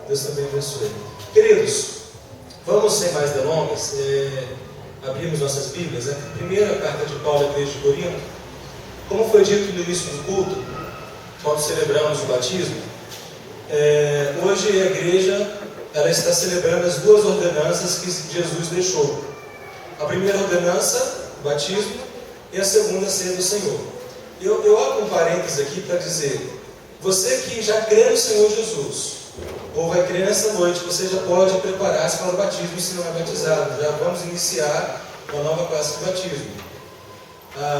Deus também abençoe. Queridos, vamos sem mais delongas, abrimos nossas Bíblias, né? Primeira carta de Paulo à igreja de Corinto. Como foi dito no início do culto, quando celebramos o batismo, hoje a igreja ela está celebrando as duas ordenanças que Jesus deixou. A primeira ordenança, o batismo, e a segunda, a ceia do Senhor. Eu abro um parênteses aqui para dizer, você que já crê no Senhor Jesus, ou vai crer nessa noite, você já pode preparar-se para o batismo se não é batizado. Já vamos iniciar uma nova classe de batismo.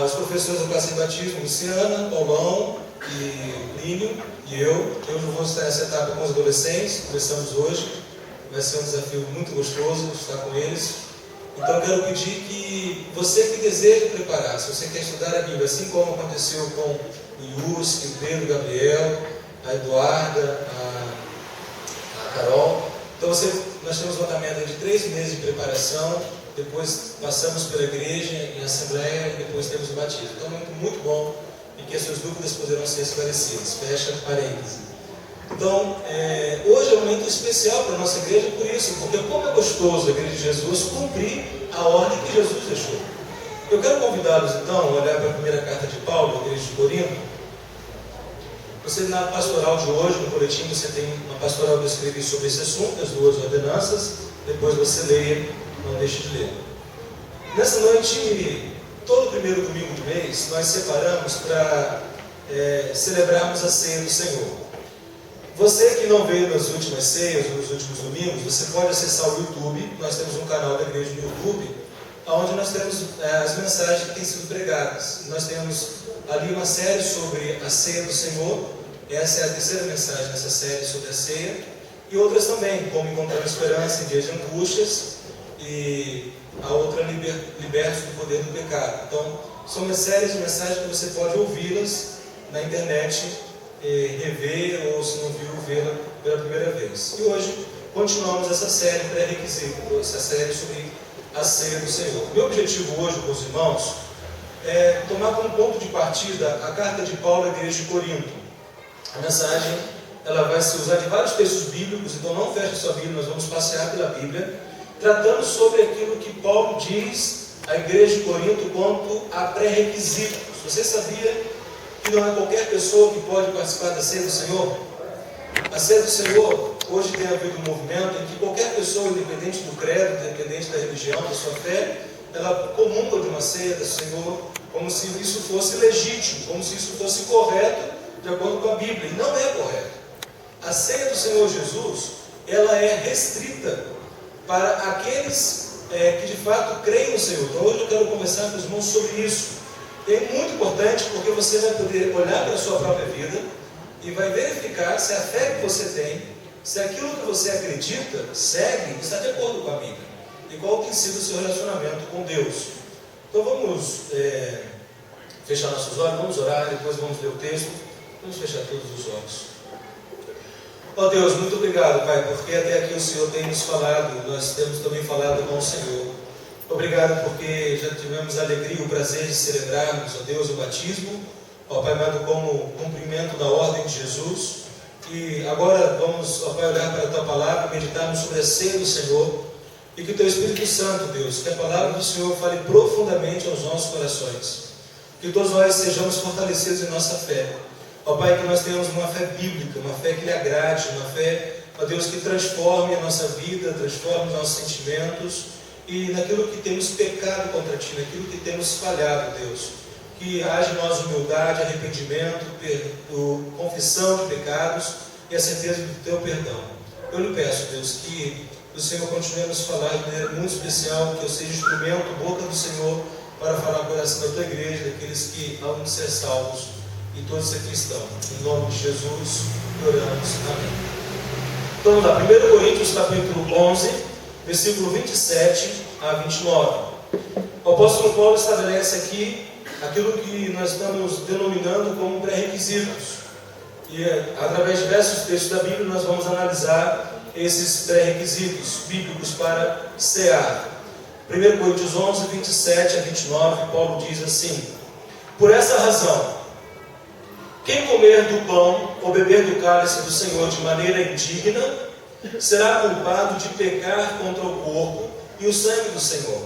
Os professores da classe de batismo, Luciana, Paulão e Plínio, e eu vou estar nessa etapa com os adolescentes, começamos hoje, vai ser um desafio muito gostoso estar com eles. Então eu quero pedir que você que deseja preparar, se você quer estudar a Bíblia, assim como aconteceu com o Yusque, o Pedro, o Gabriel, a Eduarda, a Carol, então nós temos uma caminhada de 3 meses de preparação, depois passamos pela igreja, em assembleia, e depois temos o batismo. Então é muito bom e que as suas dúvidas poderão ser esclarecidas. Fecha parênteses. Então, hoje é um momento especial para a nossa igreja por isso, porque como é gostoso a igreja de Jesus cumprir a ordem que Jesus deixou. Eu quero convidá-los então a olhar para a primeira carta de Paulo, à igreja de Corinto. Você na pastoral de hoje, no boletim, você tem uma pastoral que eu escrevi sobre esse assunto, as duas ordenanças, depois você leia, não deixe de ler. Nessa noite, todo primeiro domingo do mês, nós separamos para celebrarmos a ceia do Senhor. Você que não veio nas últimas ceias, nos últimos domingos, você pode acessar o YouTube. Nós temos um canal da igreja no YouTube, onde nós temos as mensagens que têm sido pregadas. Nós temos ali uma série sobre a ceia do Senhor. Essa é a terceira mensagem dessa série sobre a ceia. E outras também, como encontrar esperança em dias de angústias, e a outra, libertos do poder do pecado. Então, são uma série de mensagens que você pode ouvi-las na internet, rever, ou se não viu, vê-la pela primeira vez. E hoje continuamos essa série pré-requisito, essa série sobre a ceia do Senhor. Meu objetivo hoje com os irmãos é tomar como ponto de partida a carta de Paulo à igreja de Corinto. A mensagem ela vai se usar de vários textos bíblicos, então não feche sua Bíblia, nós vamos passear pela Bíblia, tratando sobre aquilo que Paulo diz à igreja de Corinto quanto a pré-requisitos. Você sabia que não é qualquer pessoa que pode participar da ceia do Senhor? A ceia do Senhor, hoje tem havido um movimento em que qualquer pessoa, independente do credo, independente da religião, da sua fé, ela comunga de uma ceia do Senhor como se isso fosse legítimo, como se isso fosse correto de acordo com a Bíblia. E não é correto. A ceia do Senhor Jesus, ela é restrita para aqueles que de fato creem no Senhor. Então hoje eu quero conversar com os irmãos sobre isso. É muito importante porque você vai poder olhar para a sua própria vida e vai verificar se a fé que você tem, se aquilo que você acredita, segue, está de acordo com a Bíblia. E qual tem sido o seu relacionamento com Deus. Então vamos fechar nossos olhos, vamos orar, depois vamos ler o texto. Vamos fechar todos os olhos. Ó Deus, muito obrigado, Pai, porque até aqui o Senhor tem nos falado, nós temos também falado com o Senhor. Obrigado porque já tivemos a alegria e o prazer de celebrarmos, ó Deus, o batismo, ó Pai amado, como cumprimento da ordem de Jesus. E agora vamos, ó Pai, olhar para a Tua palavra, meditarmos sobre a ceia do Senhor, e que o Teu Espírito Santo, Deus, que a palavra do Senhor fale profundamente aos nossos corações, que todos nós sejamos fortalecidos em nossa fé. Ó Pai, que nós tenhamos uma fé bíblica, uma fé que lhe agrade, uma fé, ó Deus, que transforme a nossa vida, transforme os nossos sentimentos, e naquilo que temos pecado contra Ti, naquilo que temos falhado, Deus, que haja em nós humildade, arrependimento, confissão de pecados e a certeza do Teu perdão. Eu lhe peço, Deus, que o Senhor continue a nos falar de maneira muito especial, que eu seja instrumento, boca do Senhor, para falar com o coração da Tua igreja, daqueles que hão de ser salvos e todos ser cristãos. Em nome de Jesus, oramos. Amém. Então vamos lá, 1 Coríntios capítulo 11, versículo 27 a 29. O apóstolo Paulo estabelece aqui aquilo que nós estamos denominando como pré-requisitos. E através de diversos textos da Bíblia nós vamos analisar esses pré-requisitos bíblicos para cear. 1 Coríntios 11, 27 a 29, Paulo diz assim: por essa razão, quem comer do pão ou beber do cálice do Senhor de maneira indigna, será culpado de pecar contra o corpo e o sangue do Senhor.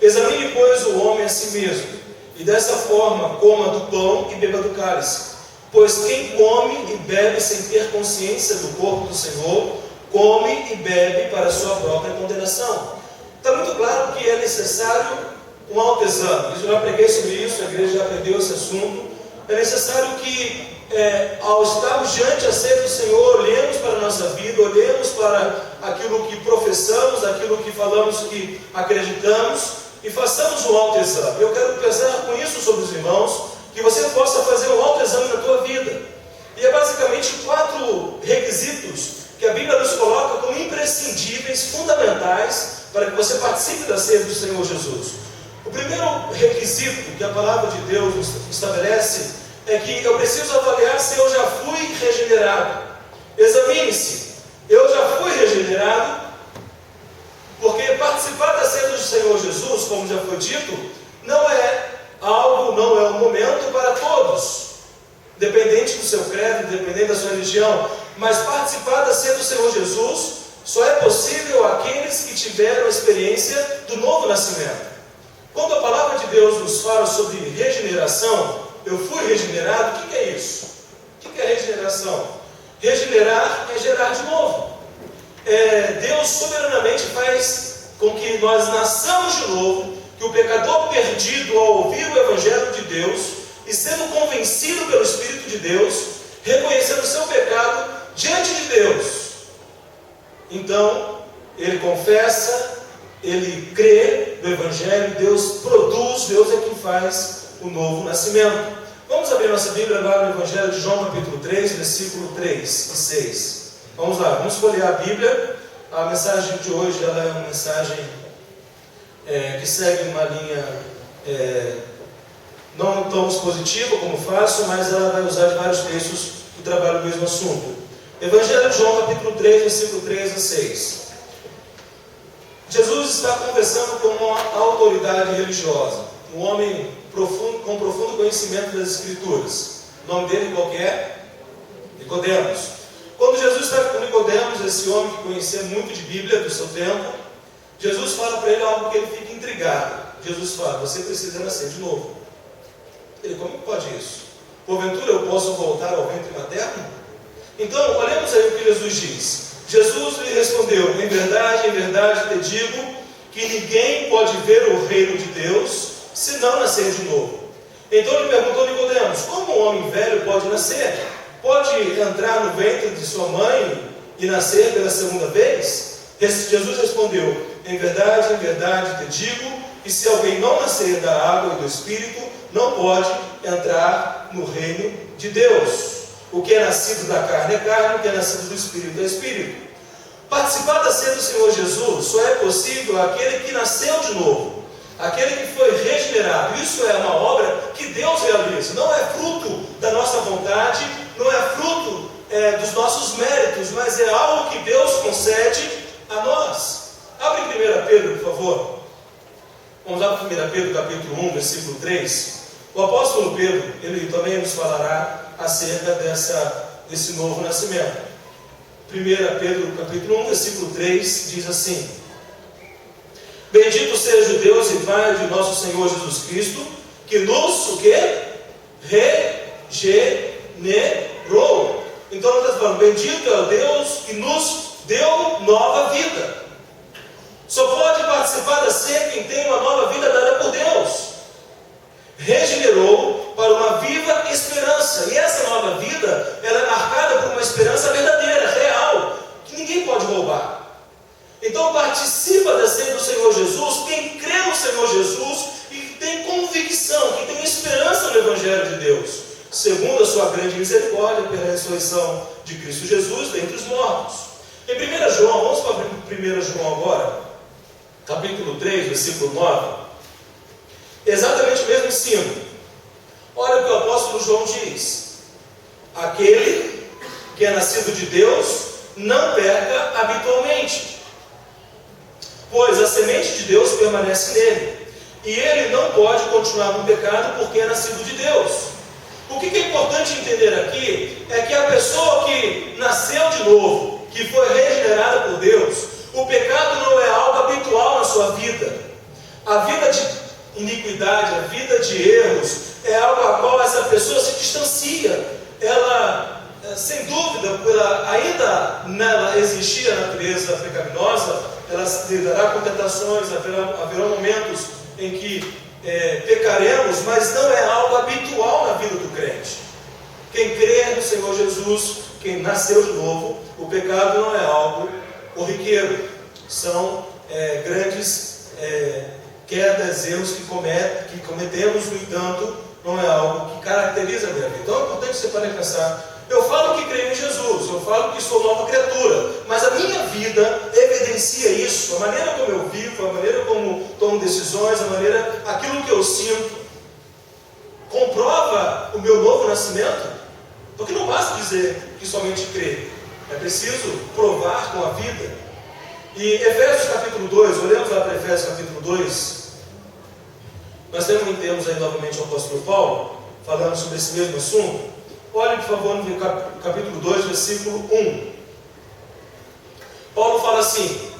Examine, pois, o homem a si mesmo, e dessa forma coma do pão e beba do cálice. Pois quem come e bebe sem ter consciência do corpo do Senhor, come e bebe para a sua própria condenação. Está muito claro que é necessário um autoexame. Eu já preguei sobre isso, a igreja já aprendeu esse assunto. É necessário que, ao estarmos diante a ceia do Senhor, olhemos para a nossa vida, olhemos para aquilo que professamos, aquilo que falamos que acreditamos, e façamos um autoexame. Eu quero pensar com isso sobre os irmãos, que você possa fazer um autoexame na tua vida. E é basicamente 4 requisitos que a Bíblia nos coloca como imprescindíveis, fundamentais, para que você participe da ceia do Senhor Jesus. O primeiro requisito que a palavra de Deus nos estabelece é que eu preciso avaliar se eu já fui regenerado. Examine-se, eu já fui regenerado, porque participar da ceia do Senhor Jesus, como já foi dito, não é um momento para todos, dependente do seu credo, dependente da sua religião, mas participar da ceia do Senhor Jesus só é possível àqueles que tiveram a experiência do novo nascimento. Quando a palavra de Deus nos fala sobre regeneração, eu fui regenerado, o que é isso? O que é regeneração? Regenerar é gerar de novo. Deus soberanamente faz com que nós nasçamos de novo, que o pecador perdido, ao ouvir o Evangelho de Deus e sendo convencido pelo Espírito de Deus, reconhecendo o seu pecado diante de Deus, então ele confessa, ele crê no Evangelho, Deus produz, Deus é quem faz o novo nascimento. Vamos abrir nossa Bíblia lá no Evangelho de João capítulo 3, versículo 3 e 6. Vamos lá, vamos folhear a Bíblia. A mensagem de hoje ela é uma mensagem que segue uma linha não tão expositiva como faço, mas ela vai usar vários textos que trabalham o mesmo assunto. Evangelho de João capítulo 3, versículo 3 a 6. Jesus está conversando com uma autoridade religiosa, um homem com profundo conhecimento das Escrituras. O nome dele qual que é? Nicodemos. Quando Jesus está com Nicodemos, esse homem que conhecia muito de Bíblia do seu tempo, Jesus fala para ele algo que ele fica intrigado. Jesus fala: você precisa nascer de novo. Ele: como pode isso? Porventura eu posso voltar ao ventre materno? Então, olhemos aí o que Jesus diz. Jesus lhe respondeu: em verdade te digo, que ninguém pode ver o reino de Deus se não nascer de novo. Então ele perguntou a Nicodemos: como um homem velho pode nascer? Pode entrar no ventre de sua mãe e nascer pela segunda vez? Jesus respondeu: em verdade te digo, que se alguém não nascer da água e do Espírito, não pode entrar no reino de Deus. O que é nascido da carne é carne, o que é nascido do Espírito é Espírito. Participar da ceia do Senhor Jesus só é possível àquele que nasceu de novo, aquele que foi regenerado. Isso é uma obra que Deus realiza, não é fruto da nossa vontade, não é fruto dos nossos méritos, mas é algo que Deus concede a nós. Abre 1 Pedro, por favor. Vamos lá para 1 Pedro capítulo 1, versículo 3. O apóstolo Pedro, ele também nos falará acerca desse novo nascimento. 1 Pedro capítulo 1, versículo 3 diz assim: bendito seja o Deus e Pai de nosso Senhor Jesus Cristo, que nos, o quê? Regenerou. Então nós estamos falando: bendito é o Deus que nos deu nova vida. Só pode participar da ceia quem tem uma nova vida dada por Deus. Regenerou para uma viva esperança. E essa nova vida, ela é marcada por uma esperança verdadeira, real, que ninguém pode roubar. Então participa da ceia do Senhor Jesus quem crê no Senhor Jesus e tem convicção, que tem esperança no Evangelho de Deus, segundo a sua grande misericórdia pela ressurreição de Cristo Jesus dentre os mortos. Em 1 João, vamos para 1 João agora, capítulo 3, versículo 9. Exatamente o mesmo ensino. Olha o que o apóstolo João diz: aquele que é nascido de Deus não peca habitualmente, pois a semente de Deus permanece nele, e ele não pode continuar no pecado porque é nascido de Deus. O que é importante entender aqui é que a pessoa que nasceu de novo, que foi regenerada Deus, o pecado não é algo habitual na sua vida. A vida de iniquidade, a vida de erros, é algo a qual essa pessoa se distancia. Ela, sem dúvida, ainda nela existir a natureza pecaminosa, ela lidará com tentações, haverá momentos em que pecaremos, mas não é algo habitual na vida do crente. Quem crê no Senhor Jesus, quem nasceu de novo, o pecado não é algo corriqueiro. São grandes quedas, erros que cometemos, no entanto, não é algo que caracteriza a minha vida. Então é importante você parar e pensar. Eu falo que creio em Jesus, eu falo que sou nova criatura, mas a minha vida evidencia isso, a maneira como eu vivo, a maneira como tomo decisões, aquilo que eu sinto, comprova o meu novo nascimento? Porque não basta dizer que somente creio, é preciso provar com a vida. E Efésios capítulo 2, olhamos lá para Efésios capítulo 2, nós temos aí novamente o apóstolo Paulo, falando sobre esse mesmo assunto. Olhe, por favor, no capítulo 2, versículo 1. Paulo fala assim: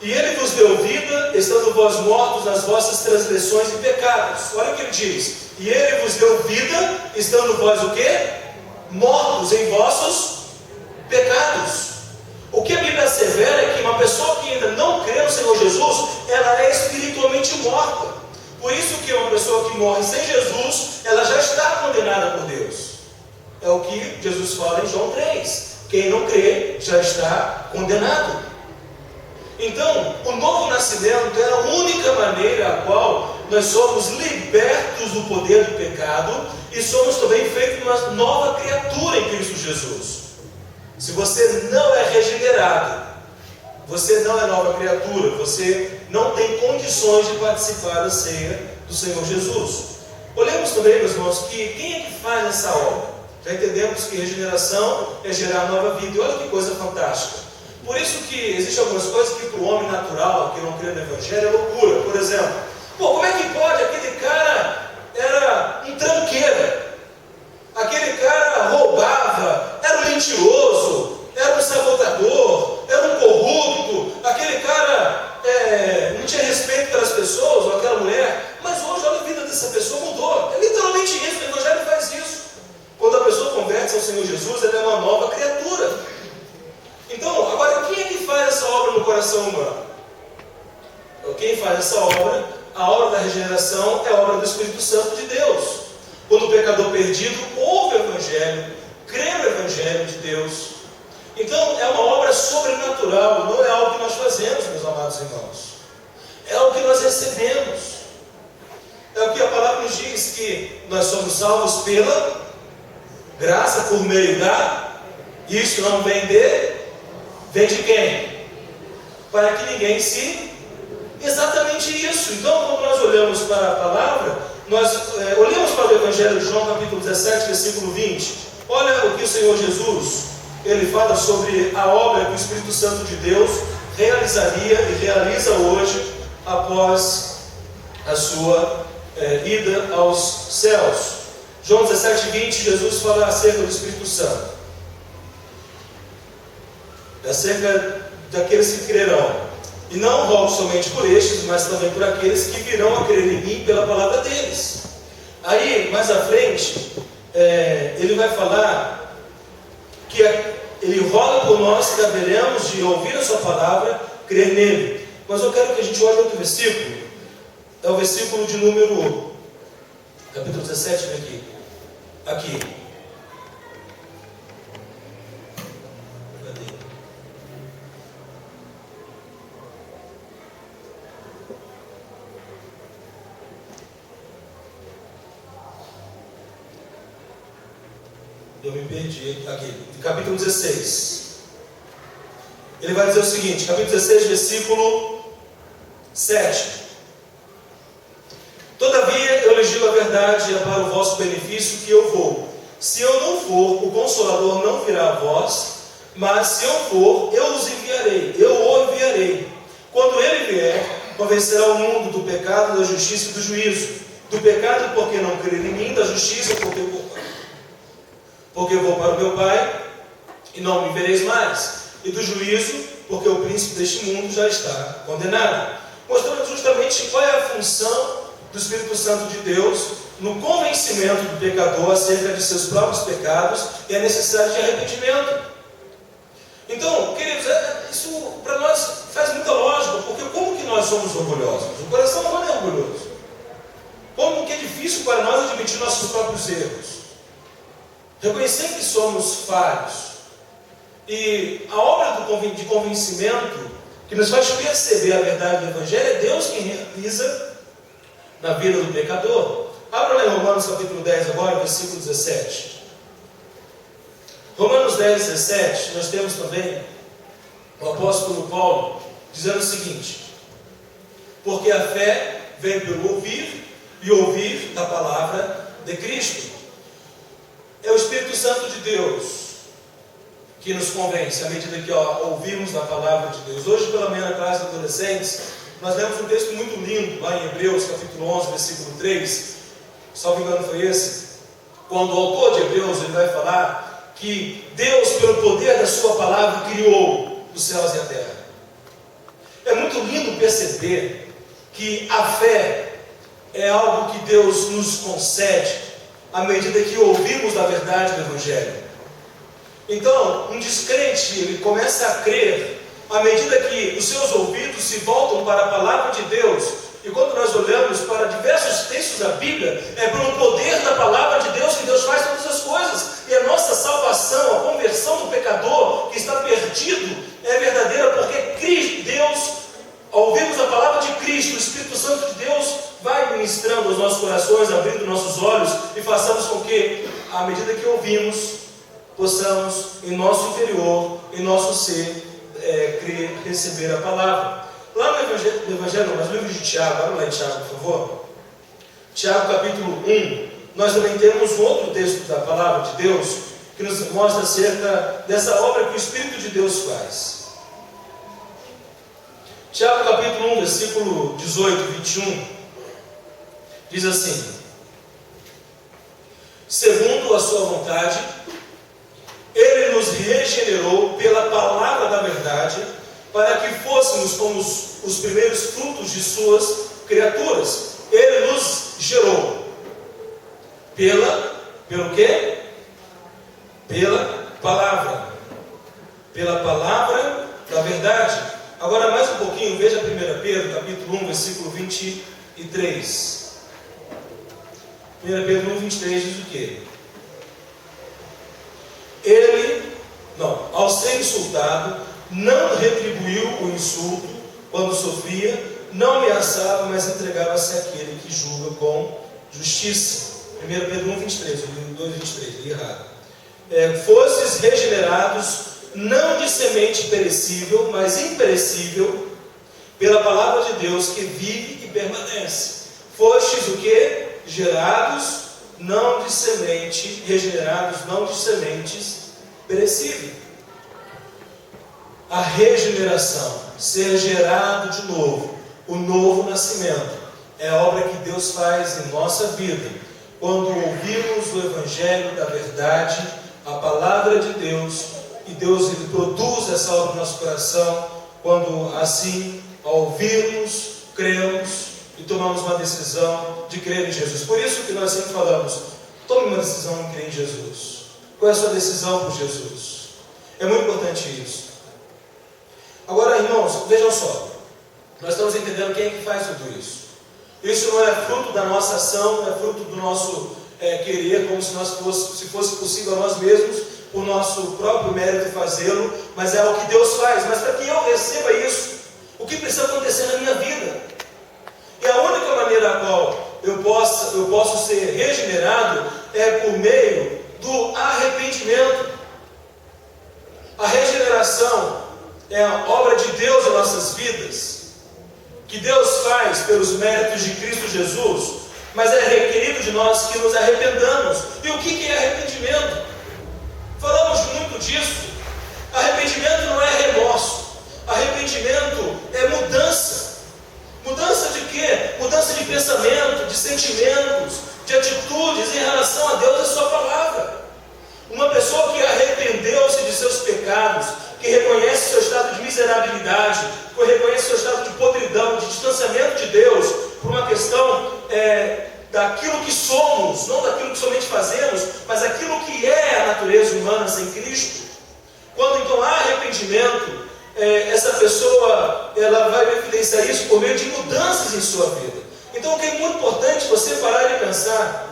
e ele vos deu vida, estando vós mortos nas vossas transgressões e pecados. Olha o que ele diz: e ele vos deu vida, estando vós o quê? Mortos em vossos pecados. O que a Bíblia assevera é que uma pessoa que ainda não crê no Senhor Jesus, ela é espiritualmente morta. Por isso que uma pessoa que morre sem Jesus, ela já está condenada por Deus. É o que Jesus fala em João 3. Quem não crê já está condenado. Então, o novo nascimento é a única maneira a qual nós somos libertos do poder do pecado e somos também feitos uma nova criatura em Cristo Jesus. Se você não é regenerado, você não é nova criatura, você não tem condições de participar da ceia do Senhor Jesus. Olhemos também, meus irmãos, que quem é que faz essa obra? Já entendemos que regeneração é gerar nova vida. E olha que coisa fantástica. Por isso que existem algumas coisas que para o homem natural, que não crê no Evangelho, é loucura. Por exemplo, como é que pode? Aquele cara era um tranqueiro, aquele cara roubava, era um mentiroso, era um sabotador, era um corrupto, aquele cara não tinha respeito pelas pessoas, ou aquela mulher. Mas hoje, olha, a vida dessa pessoa mudou. É literalmente isso, o Evangelho faz isso. Quando a pessoa converte ao Senhor Jesus, ela é uma nova criatura. Então, agora, quem é que faz essa obra no coração humano? Quem faz essa obra, a obra da regeneração, é a obra do Espírito Santo de Deus. Quando o pecador perdido ouve o Evangelho, crê no Evangelho de Deus. Então, é uma obra sobrenatural, não é algo que nós fazemos, meus amados irmãos. É algo que nós recebemos. É o que a palavra nos diz, que nós somos salvos pela graça por meio da... Isso não vem de quem? Para que ninguém se... Exatamente isso. Então, quando nós olhamos para a palavra, nós olhamos para o Evangelho de João, capítulo 17, versículo 20. Olha o que o Senhor Jesus, ele fala sobre a obra que o Espírito Santo de Deus realizaria e realiza hoje após a sua ida aos céus. João 17, 20, Jesus fala acerca do Espírito Santo, acerca daqueles que crerão. E não rogo somente por estes, mas também por aqueles que virão a crer em mim pela palavra deles. Aí, mais à frente, ele vai falar que ele roga por nós que haveremos de ouvir a sua palavra, crer nele. Mas eu quero que a gente olhe outro versículo. É o versículo de número... capítulo 17, vem aqui. Aqui. Cadê? Eu me perdi aqui. Capítulo 16. Ele vai dizer o seguinte, capítulo 16, versículo 7. Todavia eu lhes digo a verdade, é para o vosso benefício que eu vou. Se eu não for, o Consolador não virá a vós, mas se eu for, eu os enviarei, eu o enviarei. Quando ele vier, convencerá o mundo do pecado, da justiça e do juízo. Do pecado, porque não crer em mim, da justiça, porque eu vou para o meu Pai, e não me vereis mais. e do juízo, porque o príncipe deste mundo já está condenado. Mostrando justamente qual é a função do Espírito Santo de Deus no convencimento do pecador acerca de seus próprios pecados e a necessidade de arrependimento. Então, queridos, isso para nós faz muita lógica, porque como que nós somos orgulhosos? O coração não é orgulhoso. Como que é difícil para nós admitir nossos próprios erros? Reconhecer que somos falhos. E a obra de convencimento que nos faz perceber a verdade do Evangelho é Deus quem realiza na vida do pecador. Abra lá em Romanos capítulo 10 agora, versículo 17. Romanos 10, 17, nós temos também o apóstolo Paulo dizendo o seguinte: porque a fé vem pelo ouvir, e ouvir da palavra de Cristo. É o Espírito Santo de Deus que nos convence, à medida que ouvimos da palavra de Deus. Hoje pela manhã na classe de adolescentes, nós lemos um texto muito lindo, lá em Hebreus, capítulo 11, versículo 3, salvo engano foi esse, quando o autor de Hebreus ele vai falar que Deus, pelo poder da sua palavra, criou os céus e a terra. É muito lindo perceber que a fé é algo que Deus nos concede à medida que ouvimos da verdade do Evangelho. Então, um descrente, ele começa a crer à medida que os seus ouvidos se voltam para a palavra de Deus. E quando nós olhamos para diversos textos da Bíblia, é pelo poder da palavra de Deus que Deus faz todas as coisas. E a nossa salvação, a conversão do pecador que está perdido, é verdadeira porque Cristo, Deus, ao ouvirmos a palavra de Cristo, o Espírito Santo de Deus vai ministrando aos nossos corações, abrindo nossos olhos e façamos com que, à medida que ouvimos, possamos, em nosso interior, em nosso ser, crer, receber a palavra. Lá no Evangelho, mas no livro de Tiago, abra lá em Tiago, por favor. Tiago, capítulo 1, nós também temos um outro texto da palavra de Deus que nos mostra acerca dessa obra que o Espírito de Deus faz. Tiago, capítulo 1, versículo 18 e 21, diz assim: segundo a sua vontade, Ele nos regenerou pela palavra da verdade, para que fôssemos como os primeiros frutos de suas criaturas. Ele nos gerou pelo quê? Pela palavra da verdade. Agora mais um pouquinho, veja 1 Pedro, capítulo 1, versículo 23. 1 Pedro 1, 23 diz o quê? Ao ser insultado, não retribuiu o insulto quando sofria, não ameaçava, mas entregava-se àquele que julga com justiça. 1 Pedro 1, 23, 2, 23, li errado. Fostes regenerados, não de semente perecível, mas imperecível, pela palavra de Deus que vive e permanece. Fostes o quê? Gerados, não de semente, regenerados, não de sementes perecíveis. A regeneração, ser gerado de novo, o novo nascimento, é a obra que Deus faz em nossa vida. Quando ouvimos o Evangelho da verdade, a palavra de Deus, e Deus ele produz essa obra no nosso coração, quando assim, ao ouvirmos, cremos e tomamos uma decisão de crer em Jesus. Por isso que nós sempre falamos, tome uma decisão em crer em Jesus. Qual é a sua decisão por Jesus? É muito importante isso. Agora, irmãos, vejam só, nós estamos entendendo quem é que faz tudo isso. Isso não é fruto da nossa ação, não é fruto do nosso querer, como se fosse possível a nós mesmos, por nosso próprio mérito fazê-lo, mas é o que Deus faz. Mas para que eu receba isso, o que precisa acontecer na minha vida? E a única maneira a qual eu posso ser regenerado é por meio do arrependimento. A regeneração é a obra de Deus em nossas vidas, que Deus faz pelos méritos de Cristo Jesus, mas é requerido de nós que nos arrependamos. E o que é arrependimento? Falamos muito disso. Arrependimento não é remorso. Arrependimento é mudança. Mudança de quê? Mudança de pensamento, de sentimentos, de atitudes em relação a Deus e a sua palavra. Uma pessoa que arrependeu-se de seus pecados, que reconhece daquilo que somos, não daquilo que somente fazemos, mas daquilo que é a natureza humana sem Cristo. Quando então há arrependimento, essa pessoa ela vai evidenciar isso por meio de mudanças em sua vida. Então o que é muito importante você parar e pensar,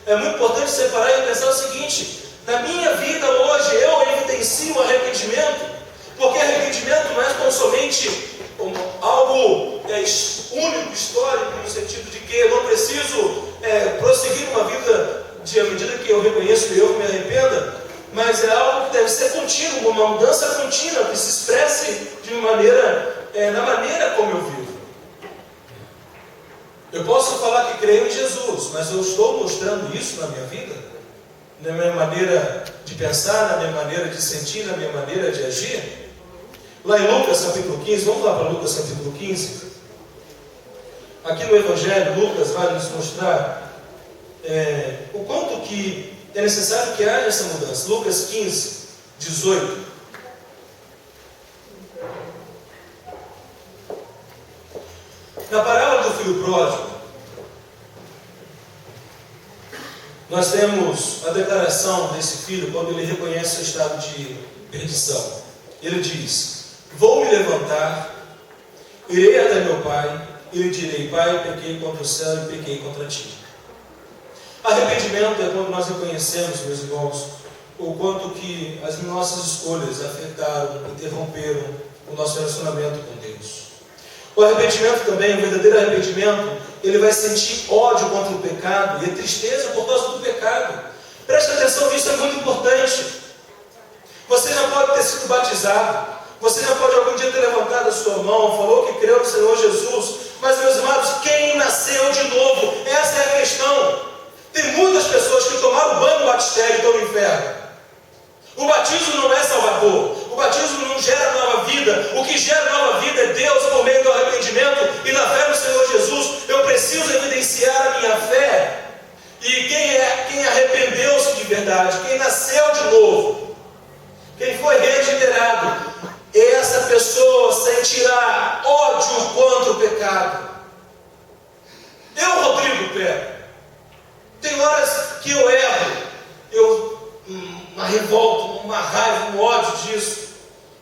é muito importante você parar e pensar o seguinte: na minha vida hoje eu evidencio arrependimento, porque arrependimento não é tão somente algo único, histórico, no sentido de que eu não preciso prosseguir uma vida à medida que eu reconheço que eu me arrependa, mas é algo que deve ser contínuo, uma mudança contínua, que se expresse de uma maneira, na maneira como eu vivo. Eu posso falar que creio em Jesus, mas eu estou mostrando isso na minha vida? Na minha maneira de pensar, na minha maneira de sentir, na minha maneira de agir? Lá em Lucas capítulo 15, vamos lá para Lucas capítulo 15. Aqui no Evangelho, Lucas vai nos mostrar o quanto que é necessário que haja essa mudança. Lucas 15, 18. Na parábola do filho pródigo, nós temos a declaração desse filho quando ele reconhece o estado de perdição. Ele diz: vou me levantar, irei até meu pai, e lhe direi: pai, pequei contra o céu e pequei contra ti. Arrependimento é quando nós reconhecemos, meus irmãos, o quanto que as nossas escolhas afetaram, interromperam o nosso relacionamento com Deus. O arrependimento também, o verdadeiro arrependimento, ele vai sentir ódio contra o pecado e a tristeza por causa do pecado. Preste atenção nisso, é muito importante. Você já pode ter sido batizado, você já pode algum dia ter levantado a sua mão, falou que creu no Senhor Jesus, mas, meus amados, quem nasceu de novo? Essa é a questão. Tem muitas pessoas que tomaram banho no batistério e estão no inferno. O batismo não é salvador, o batismo não gera nova vida. O que gera nova vida é Deus por meio do arrependimento e da fé no Senhor Jesus. Eu preciso evidenciar a minha fé. E quem arrependeu-se de verdade, quem nasceu de novo, quem foi regenerado, essa pessoa sentirá ódio contra o pecado. Eu, Rodrigo Pé, tem horas que eu erro, uma revolta, uma raiva, um ódio disso,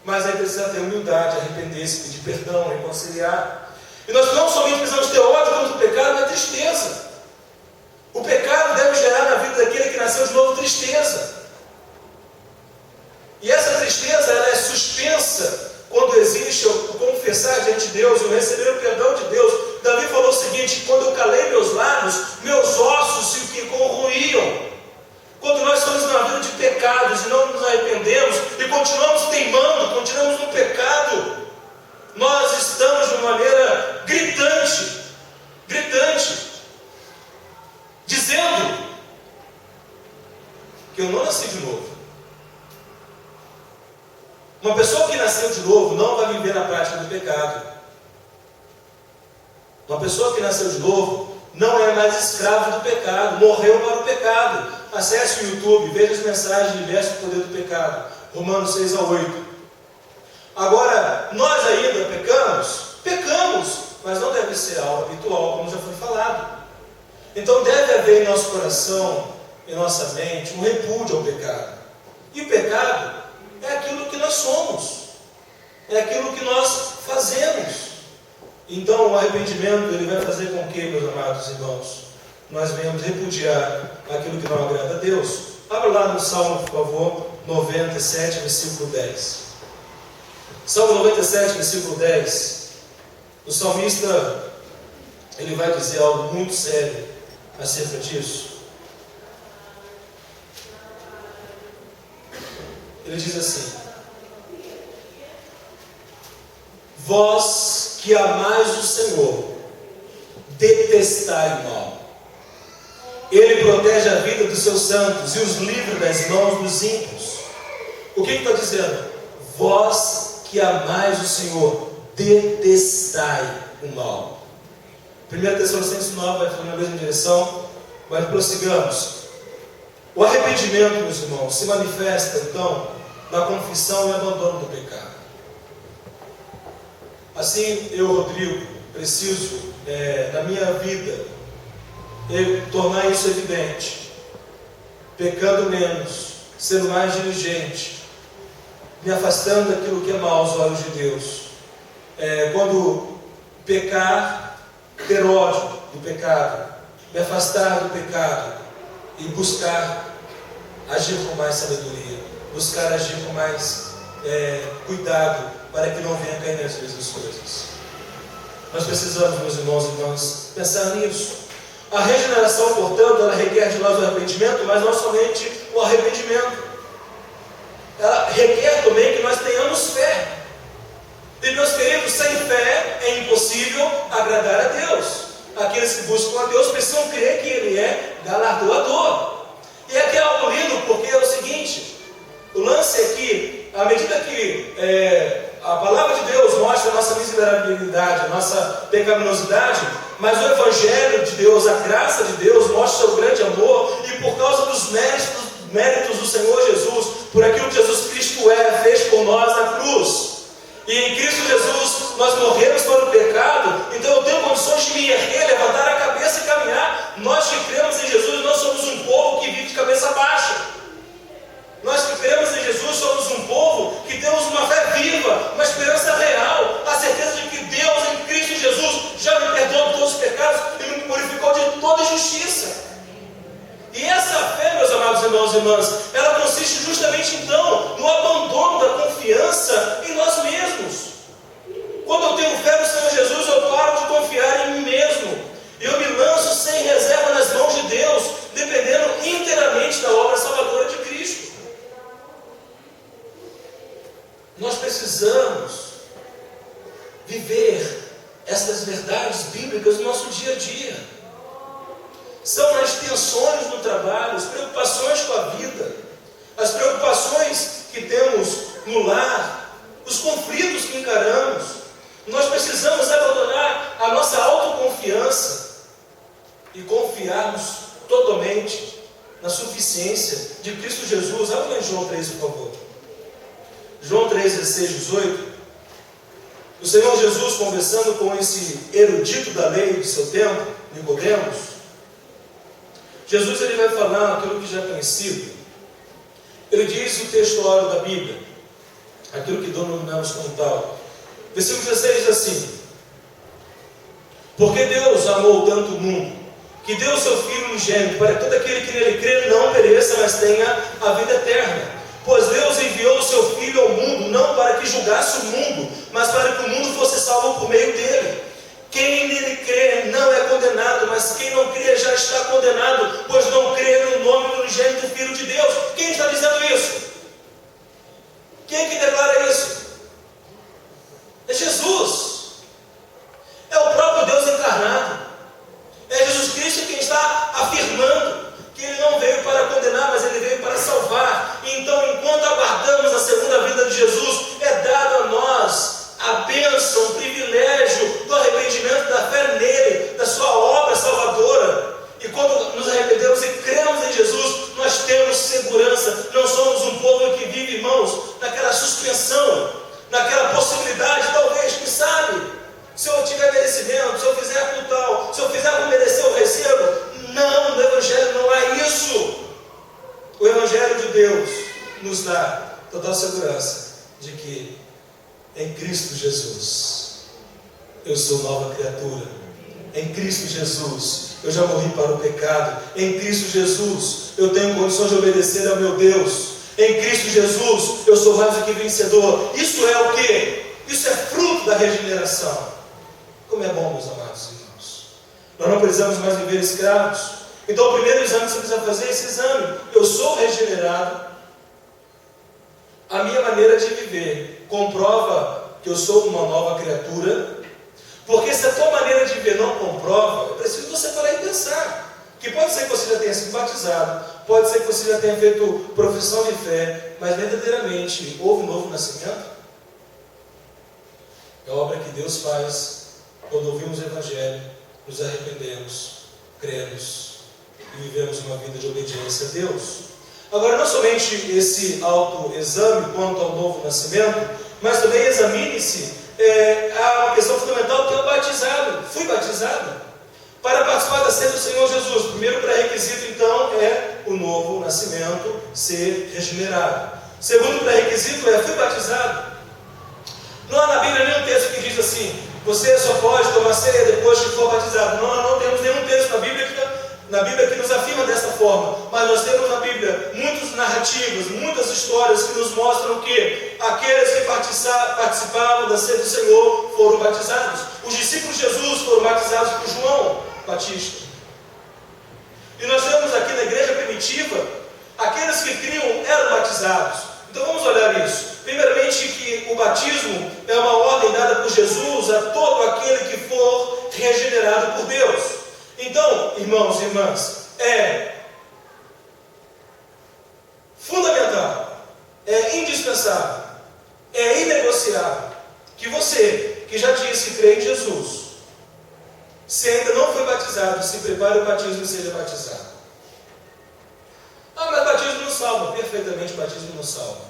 mas aí precisa ter humildade, arrepender-se, pedir perdão, reconciliar. E nós não somente precisamos ter ódio contra o pecado, mas tristeza. O pecado deve gerar na vida daquele que nasceu de novo tristeza. E essa tristeza ela é suspensa quando existe o confessar diante de Deus, o receber o perdão de Deus. Davi falou o seguinte: quando eu calei meus lábios, meus ossos se corroíam. Quando nós estamos numa vida de pecados e não nos arrependemos e continuamos teimando, continuamos no pecado, nós estamos de uma maneira gritante, dizendo que eu não nasci de novo. Uma pessoa que nasceu de novo não vai viver na prática do pecado. Uma pessoa que nasceu de novo não é mais escravo do pecado, morreu para o pecado. Acesse o YouTube, veja as mensagens de Liberte o Poder do Pecado, Romanos 6-8. Agora, nós ainda pecamos, mas não deve ser algo habitual, como já foi falado. Então deve haver em nosso coração, em nossa mente, um repúdio ao pecado. E o pecado é aquilo que nós somos, é aquilo que nós fazemos. Então o arrependimento ele vai fazer com que, meus amados irmãos, nós venhamos repudiar aquilo que não agrada a Deus. Abra lá no Salmo, por favor, 97, versículo 10. Salmo 97, versículo 10. O salmista ele vai dizer algo muito sério acerca disso. Ele diz assim: vós que amais o Senhor, detestai o mal. Ele protege a vida dos seus santos e os livra das mãos dos ímpios. O que está dizendo? Vós que amais o Senhor, detestai o mal. 1 Tessalonicenses 9 vai na mesma direção, mas prossigamos. O arrependimento, meus irmãos, se manifesta então na confissão e abandono do pecado. Assim, eu, Rodrigo, preciso, na minha vida, e tornar isso evidente, pecando menos, sendo mais diligente, me afastando daquilo que é mal aos olhos de Deus. Quando pecar, ter ódio do pecado, me afastar do pecado e buscar agir com mais sabedoria, buscar agir com mais cuidado, para que não venha cair nas mesmas coisas. Nós precisamos, meus irmãos e irmãs, pensar nisso. A regeneração, portanto, ela requer de nós o arrependimento, mas não somente o arrependimento. Ela requer também que nós tenhamos fé. E, meus queridos, sem fé é impossível agradar a Deus. Aqueles que buscam a Deus precisam crer que Ele é galardoador. E aqui é algo lindo, porque é o seguinte: o lance é que, à medida que a palavra de Deus mostra a nossa miserabilidade, a nossa pecaminosidade, mas o Evangelho de Deus, a graça de Deus, mostra o seu grande amor, e por causa dos méritos do Senhor Jesus, por aquilo que Jesus Cristo fez por nós na cruz. E em Cristo Jesus nós morremos para o pecado, então eu tenho condições de me erguer, levantar a cabeça e caminhar. Nós que cremos em Jesus, nós somos um povo que vive de cabeça baixa. Nós que cremos em Jesus somos um povo que temos uma fé viva, uma esperança real, a certeza de que Deus em Cristo Jesus já me perdoou de todos os pecados e me purificou de toda injustiça. E essa fé, meus amados irmãos e irmãs, ela consiste justamente então no abandono da confiança em nós mesmos. Quando eu tenho fé no Senhor Jesus, eu paro de confiar em mim mesmo. Eu me lanço sem reserva nas mãos de Deus, dependendo inteiramente da obra salvadora de Cristo. Nós precisamos viver essas verdades bíblicas no nosso dia a dia. São as tensões no trabalho, as preocupações com a vida, as preocupações que temos no lar, os conflitos que encaramos. Nós precisamos abandonar a nossa autoconfiança e confiarmos totalmente na suficiência de Cristo Jesus. Abra em João 3, por favor. João 3, 16, 18. O Senhor Jesus, conversando com esse erudito da lei de seu tempo, Nicodemos, Jesus ele vai falar aquilo que já é conhecido. Ele diz o texto áureo da Bíblia, aquilo que denominamos como tal. Versículo 16 diz assim: porque Deus amou tanto o mundo, que deu o seu Filho unigênito, para que todo aquele que nele crê não pereça, mas tenha a vida eterna. Pois Deus enviou o seu Filho ao mundo, não para que julgasse o mundo, mas para que o mundo fosse salvo por meio dele. Quem nele crê não é condenado, mas quem não crê já está condenado, pois não crê no nome do unigênito Filho de Deus. Quem está dizendo isso? Quem que declara isso? É Jesus. É o próprio Deus encarnado. É Jesus Cristo quem está afirmando que Ele não veio para condenar, mas Ele veio para salvar. Então, enquanto aguardamos a segunda vinda de Jesus, é dado a nós a bênção, o privilégio do arrependimento, da fé nele, da sua obra salvadora. E quando nos arrependemos e cremos em Jesus, nós temos segurança. Não somos um povo que vive, irmãos, naquela suspensão, naquela possibilidade, talvez, quem sabe, se eu tiver merecimento, se eu fizer por tal, se eu fizer por merecer, eu recebo. Não, no Evangelho não há isso. O Evangelho de Deus nos dá total segurança de que em Cristo Jesus eu sou nova criatura. Em Cristo Jesus eu já morri para o pecado. Em Cristo Jesus eu tenho condições de obedecer ao meu Deus. Em Cristo Jesus eu sou mais do que vencedor. Isso é o quê? Isso é fruto da regeneração. Como é bom, meus amados irmãos. Nós não precisamos mais viver escravos. Então o primeiro exame que você precisa fazer é esse exame. Eu sou regenerado. A minha maneira de viver comprova que eu sou uma nova criatura. Porque se a tua maneira de viver não comprova, eu preciso você parar e pensar. Que pode ser que você já tenha sido batizado, pode ser que você já tenha feito profissão de fé, mas verdadeiramente houve um novo nascimento? É a obra que Deus faz quando ouvimos o Evangelho, nos arrependemos, cremos e vivemos uma vida de obediência a Deus. Agora, não somente esse autoexame quanto ao novo nascimento, mas também examine-se a questão fundamental que é o batizado. Fui batizado. Para participar da ceia do Senhor Jesus, o primeiro pré-requisito então é o novo nascimento, ser regenerado. Segundo pré-requisito é: fui batizado. Não há na Bíblia nenhum texto que diz assim: você só pode tomar ceia depois que for batizado. Não temos nenhum texto na Bíblia que nos afirma dessa forma. Mas nós temos na Bíblia muitas narrativas, muitas histórias que nos mostram que aqueles que participavam da ceia do Senhor foram batizados. Os discípulos de Jesus foram batizados por João Batista. E nós temos aqui na igreja primitiva, aqueles que criam eram batizados. Então vamos olhar isso. Primeiramente, que o batismo é uma ordem dada por Jesus a todo aquele que for regenerado por Deus. Então, irmãos e irmãs, é fundamental, é indispensável, é inegociável que você, que já disse crer em Jesus, se ainda não foi batizado, se prepare o batismo e seja batizado. Mas batismo não salva. Perfeitamente, batismo não salva.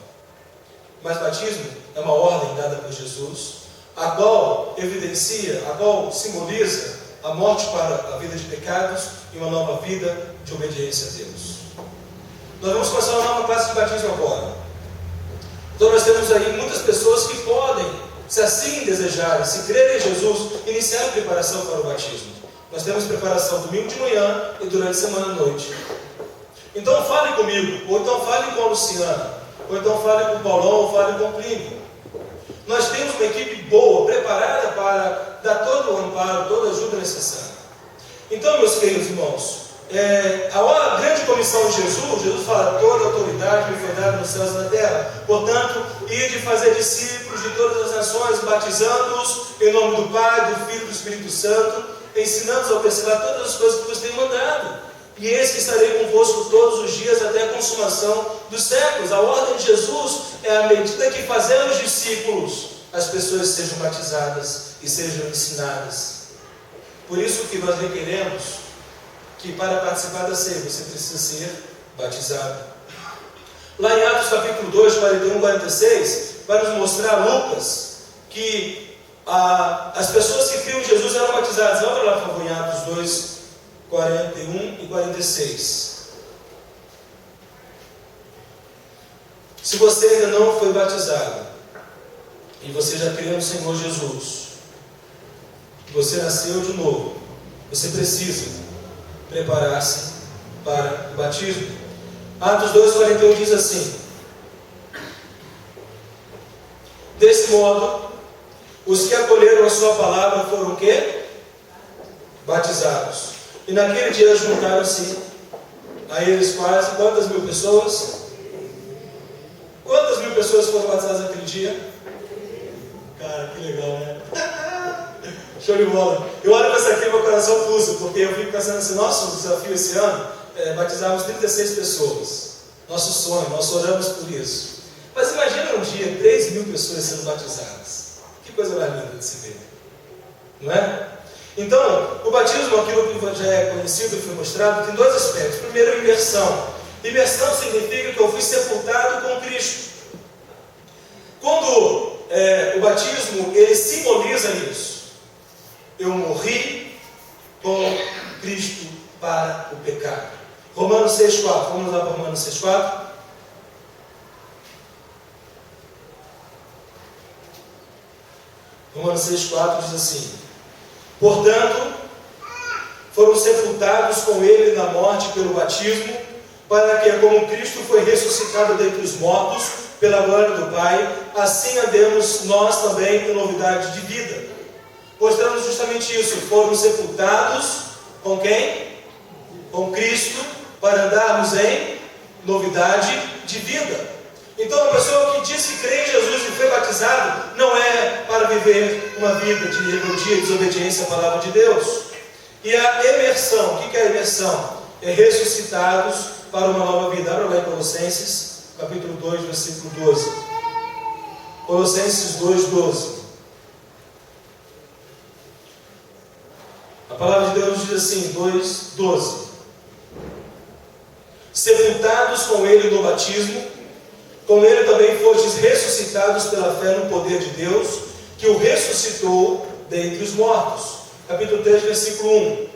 Mas batismo é uma ordem dada por Jesus, a qual evidencia, a qual simboliza a morte para a vida de pecados e uma nova vida de obediência a Deus. Nós vamos começar uma nova classe de batismo agora. Então nós temos aí muitas pessoas que podem, se assim desejarem, se crerem em Jesus, iniciar a preparação para o batismo. Nós temos preparação domingo de manhã e durante a semana à noite. Então fale comigo, ou então fale com a Luciana, ou então fale com o Paulão, ou fale com o Plínio. Nós temos uma equipe boa, preparada para dar todo o amparo, toda a ajuda necessária. Então, meus queridos irmãos, a grande comissão de Jesus fala: toda a autoridade me foi dada nos céus e na terra. Portanto, ide fazer discípulos de todas as nações, batizando-os em nome do Pai, do Filho e do Espírito Santo, ensinando-os a observar todas as coisas que vos tenho mandado. E eis que estarei convosco todos os dias até a consumação dos séculos. A ordem de Jesus é à medida que fazemos discípulos, as pessoas sejam batizadas e sejam ensinadas. Por isso que nós requeremos que para participar da ceia você precisa ser batizado. Lá em Atos capítulo 2, 41 e 46, vai nos mostrar Lucas que as pessoas que criam em Jesus eram batizadas. Olha lá, por favor, em Atos 2, 41 e 46. Se você ainda não foi batizado e você já creu no Senhor Jesus, você nasceu de novo, você precisa preparar-se para o batismo. Atos 2:41 diz assim: desse modo, os que acolheram a sua palavra foram o quê? Batizados. E naquele dia juntaram-se a eles quase quantas mil pessoas? Quantas mil pessoas foram batizadas naquele dia? Cara, que legal, né? Show de bola. Eu olho para isso aqui e meu coração pulsa, porque eu fico pensando assim: nosso desafio esse ano é batizarmos 36 pessoas. Nosso sonho, nós oramos por isso. Mas imagina um dia 3 mil pessoas sendo batizadas. Que coisa mais linda de se ver, não é? Então, o batismo, aquilo que já é conhecido e foi mostrado, tem dois aspectos. Primeiro, imersão. Imersão significa que eu fui sepultado com Cristo. Quando o batismo, ele simboliza isso. Eu morri com Cristo para o pecado. Romanos 6,4. Vamos lá para Romanos 6,4. Romanos 6,4 diz assim: portanto, foram sepultados com ele na morte pelo batismo, para que, como Cristo foi ressuscitado dentre os mortos, pela glória do Pai, assim andemos nós também em novidade de vida. Mostrando justamente isso: foram sepultados com quem? Com Cristo, para andarmos em novidade de vida. Então, a pessoa que diz que crê em Jesus e foi batizado, não é para viver uma vida de rebeldia e desobediência à palavra de Deus. E a imersão, o que é a imersão? É ressuscitados para uma nova vida. Abra lá em Colossenses, capítulo 2, versículo 12. Colossenses 2, 12. A palavra de Deus diz assim, 2, 12. Sepultados com ele no batismo, com ele também fostes ressuscitados pela fé no poder de Deus, que o ressuscitou dentre os mortos. Capítulo 3, versículo 1.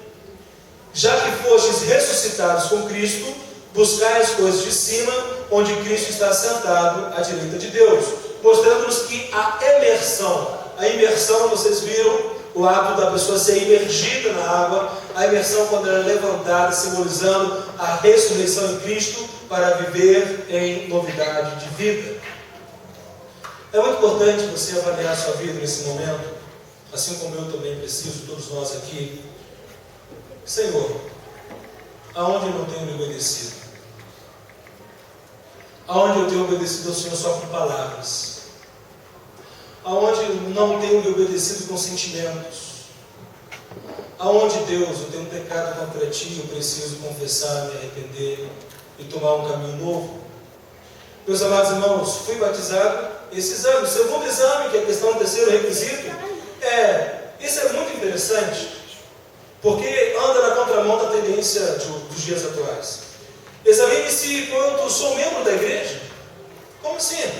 Já que fostes ressuscitados com Cristo, buscai as coisas de cima, onde Cristo está sentado à direita de Deus, mostrando-nos que a imersão, vocês viram, o ato da pessoa ser imergida na água, a imersão quando ela é levantada, simbolizando a ressurreição em Cristo para viver em novidade de vida. É muito importante você avaliar a sua vida nesse momento, assim como eu também preciso, todos nós aqui. Senhor, aonde eu não tenho me obedecido? Aonde eu tenho obedecido ao Senhor só com palavras? Aonde eu não tenho me obedecido com sentimentos? Aonde, Deus, eu tenho pecado contra Ti, eu preciso confessar, me arrepender e tomar um caminho novo? Meus amados irmãos, fui batizado, esse exame, o segundo exame, que é a questão do terceiro requisito, isso é muito interessante, porque anda na contramão da tendência dos dias atuais. Examine-se enquanto sou membro da igreja. Como assim?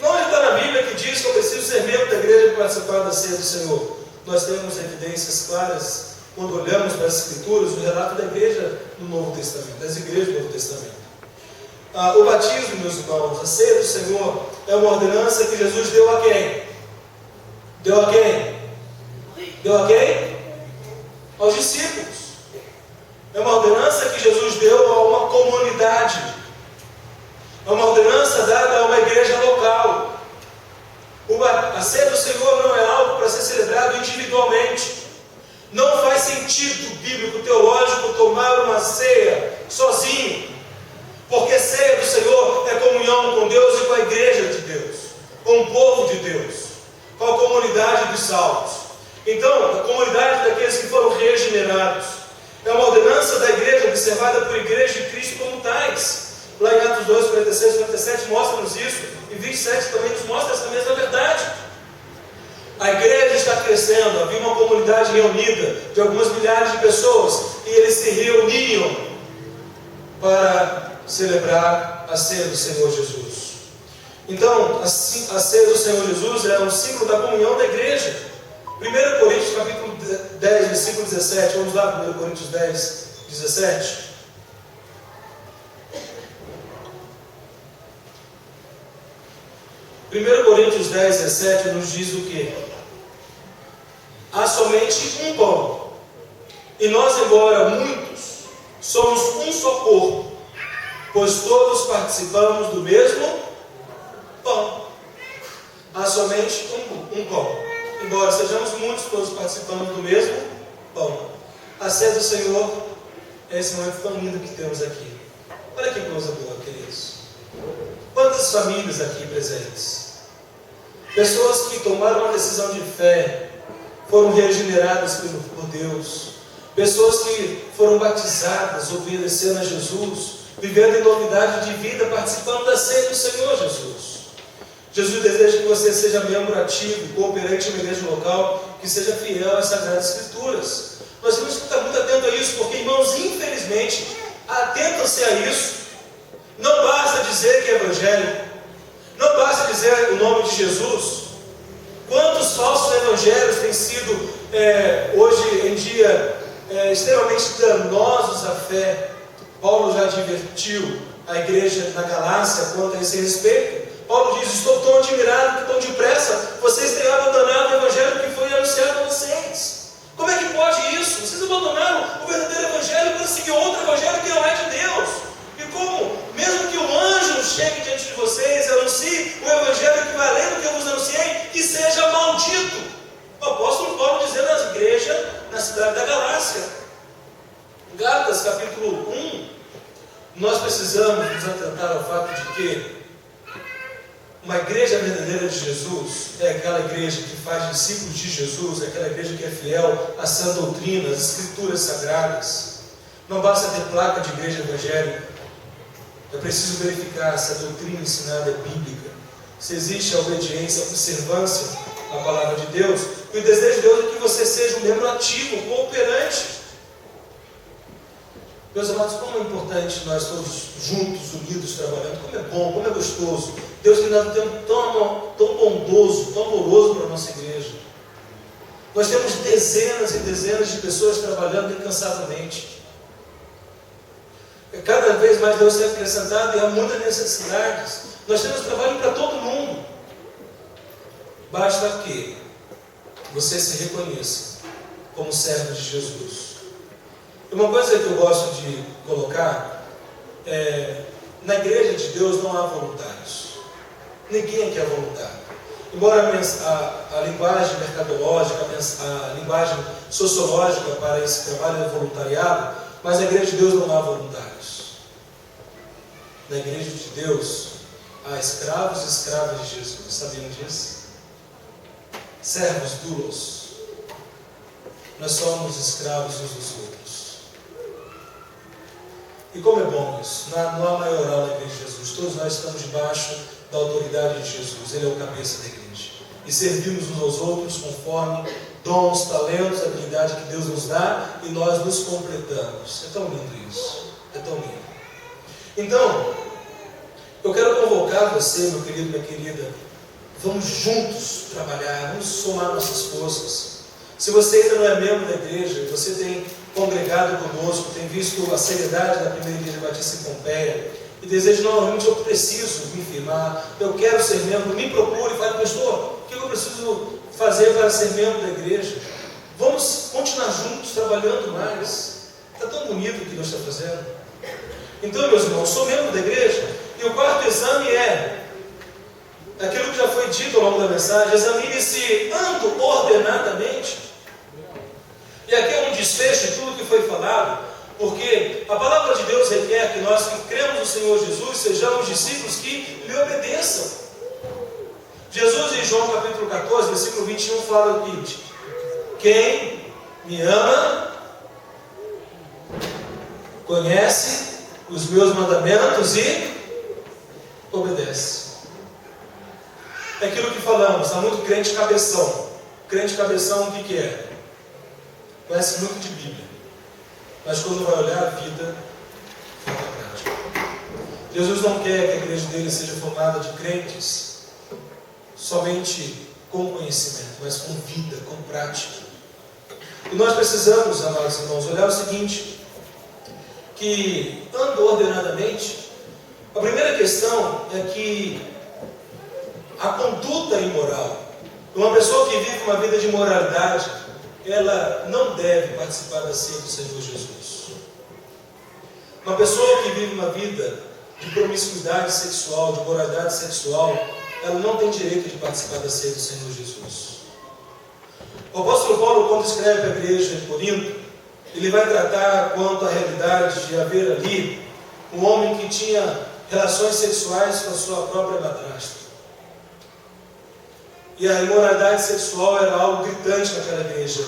Não está na Bíblia que diz que eu preciso ser membro da igreja para participar da ceia do Senhor. Nós temos evidências claras, quando olhamos para as Escrituras, o relato da igreja no Novo Testamento, das igrejas do Novo Testamento. O batismo, meus irmãos, a ceia do Senhor, é uma ordenança que Jesus deu a quem? Deu a quem? Deu a quem? Aos discípulos. É uma ordenança que Jesus deu a uma comunidade. É uma ordenança dada a uma igreja local. A ceia do Senhor não é algo para ser celebrado individualmente. Não faz sentido bíblico, teológico, tomar uma ceia sozinho. Porque ceia do Senhor é comunhão com Deus e com a igreja de Deus, com o povo de Deus, com a comunidade dos salvos. Então, a comunidade daqueles que foram regenerados. É uma ordenança da igreja, observada por igreja de Cristo como tais. Lá em Atos 2, 46 e 47 mostra-nos isso, e 27 também nos mostra essa mesma verdade. A igreja está crescendo, havia uma comunidade reunida de algumas milhares de pessoas, e eles se reuniam para celebrar a ceia do Senhor Jesus. Então, a ceia do Senhor Jesus é um símbolo da comunhão da igreja. 1 Coríntios capítulo 10, versículo 17, vamos lá, 1 Coríntios 10, 17. Coríntios 10, 17 nos diz o quê? Há somente um pão, e nós, embora muitos, somos um só corpo, pois todos participamos do mesmo pão. Há somente um pão, embora sejamos muitos, todos participamos do mesmo pão. A ceia do Senhor é esse momento tão lindo que temos aqui. Olha que coisa boa, queridos. Quantas famílias aqui presentes? Pessoas que tomaram uma decisão de fé, foram regeneradas por Deus. Pessoas que foram batizadas, obedecendo a Jesus, vivendo em novidade de vida, participando da ceia do Senhor Jesus. Jesus deseja que você seja membro ativo, cooperante em uma igreja local, que seja fiel às Sagradas Escrituras. Nós temos que estar muito atentos a isso, porque, irmãos, infelizmente, atentam-se a isso. Não basta dizer que é evangélico, não basta dizer o nome de Jesus. Quantos falsos evangelhos têm sido, hoje em dia, extremamente danosos à fé? Paulo já advertiu a igreja na Galácia quanto a esse respeito. Paulo diz: estou tão admirado que tão depressa vocês têm abandonado o evangelho que foi anunciado a vocês. Como é que pode isso? Vocês abandonaram o verdadeiro evangelho para seguir outro evangelho que não é de Deus. E como? Mesmo que um anjo chegue diante de vocês e anuncie o evangelho que vai além do que eu vos anunciei, que seja maldito. O apóstolo Paulo dizendo às igrejas na cidade da Galácia. Gálatas capítulo 1, nós precisamos nos atentar ao fato de que uma igreja verdadeira de Jesus é aquela igreja que faz discípulos de Jesus, é aquela igreja que é fiel à sã doutrina, às escrituras sagradas. Não basta ter placa de igreja evangélica. É preciso verificar se a doutrina ensinada é bíblica, se existe a obediência, a observância à palavra de Deus. E o desejo de Deus é que você seja um membro ativo, cooperante. Meus amados, como é importante nós todos juntos, unidos, trabalhando. Como é bom, como é gostoso. Deus tem dado um tempo tão bondoso, tão amoroso para a nossa igreja. Nós temos dezenas e dezenas de pessoas trabalhando incansavelmente. Cada vez mais Deus tem acrescentado e há muitas necessidades. Nós temos trabalho para todo mundo. Basta que você se reconheça como servo de Jesus. E uma coisa que eu gosto de colocar é: na igreja de Deus não há voluntários. Ninguém aqui é voluntário. Embora a linguagem mercadológica, a linguagem sociológica para esse trabalho é voluntariado, mas na igreja de Deus não há voluntários. Na igreja de Deus há escravos e escravas de Jesus. Sabiam disso? Servos doulos. Nós somos escravos uns dos outros. E como é bom isso. Não há maioral na igreja de Jesus. Todos nós estamos debaixo da autoridade de Jesus. Ele é o cabeça da igreja. E servimos uns aos outros conforme dons, talentos, habilidade que Deus nos dá, e nós nos completamos. É tão lindo isso. É tão lindo. Então, eu quero convocar você, meu querido, minha querida. Vamos juntos trabalhar, vamos somar nossas forças. Se você ainda não é membro da igreja, você tem congregado conosco, tem visto a seriedade da primeira igreja batista em Pompeia, e deseja, não, realmente eu preciso me firmar, eu quero ser membro, me procure e fale: pastor, o que eu preciso fazer para ser membro da igreja? Vamos continuar juntos, trabalhando mais. Está tão bonito o que Deus está fazendo. Então, meus irmãos, sou membro da igreja, e o quarto exame é aquilo que já foi dito ao longo da mensagem: examine-se ando ordenadamente. E aqui é um desfecho de tudo que foi falado, porque a palavra de Deus requer que nós que cremos no Senhor Jesus sejamos discípulos que lhe obedeçam. Jesus, em João capítulo 14, versículo 21, fala o seguinte: quem me ama conhece os meus mandamentos e obedece. É aquilo que falamos, há muito crente cabeção. Crente cabeção, o que é? Conhece muito de Bíblia, mas quando vai olhar a vida, falta prática. Jesus não quer que a igreja dele seja formada de crentes somente com conhecimento, mas com vida, com prática. E nós precisamos, amados irmãos, olhar o seguinte: que ando ordenadamente. A primeira questão é que a conduta imoral, uma pessoa que vive uma vida de imoralidade, ela não deve participar da ceia do Senhor Jesus. Uma pessoa que vive uma vida de promiscuidade sexual, de moralidade sexual, ela não tem direito de participar da ceia do Senhor Jesus. O apóstolo Paulo, quando escreve para a igreja de Corinto, ele vai tratar quanto à realidade de haver ali um homem que tinha relações sexuais com a sua própria madrasta. E a imoralidade sexual era algo gritante naquela igreja.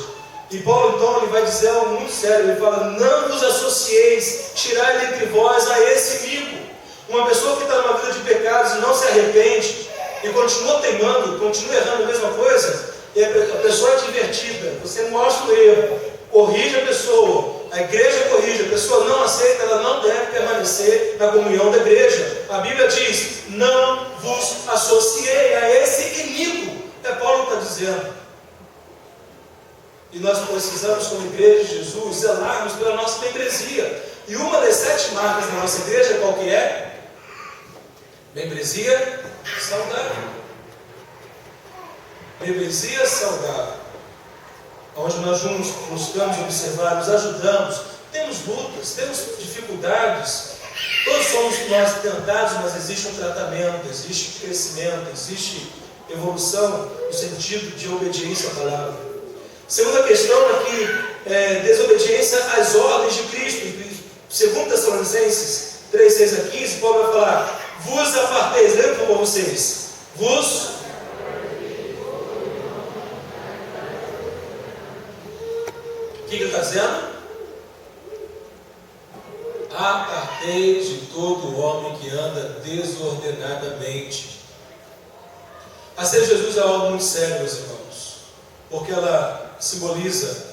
E Paulo, então, ele vai dizer algo muito sério. Ele fala: não vos associeis, tirai dentre vós a esse inimigo. Uma pessoa que está numa vida de pecados e não se arrepende, e continua teimando, continua errando a mesma coisa, e a pessoa é advertida, você mostra o erro, corrige a pessoa, a igreja corrige, a pessoa não aceita, ela não deve permanecer na comunhão da igreja. A Bíblia diz: não vos associei a esse inimigo. É Paulo que está dizendo. E nós precisamos, como igreja de Jesus, zelarmos pela nossa membresia. E uma das 7 marcas da nossa igreja, qual que é? Membresia saudável. Membresia saudável. Onde nós buscamos observar, nos ajudamos. Temos lutas, temos dificuldades. Todos somos nós tentados, mas existe um tratamento, existe crescimento, existe evolução no sentido de obediência à palavra. Segunda questão é que desobediência às ordens de Cristo. Segundo Tessalonicenses 3, 6 a 15, Paulo vai falar: vos aparteis, lembra como vocês? Vos o que ele está dizendo? Aparteis de todo homem que anda desordenadamente. A ceia de Jesus é algo muito sério, meus irmãos, porque ela simboliza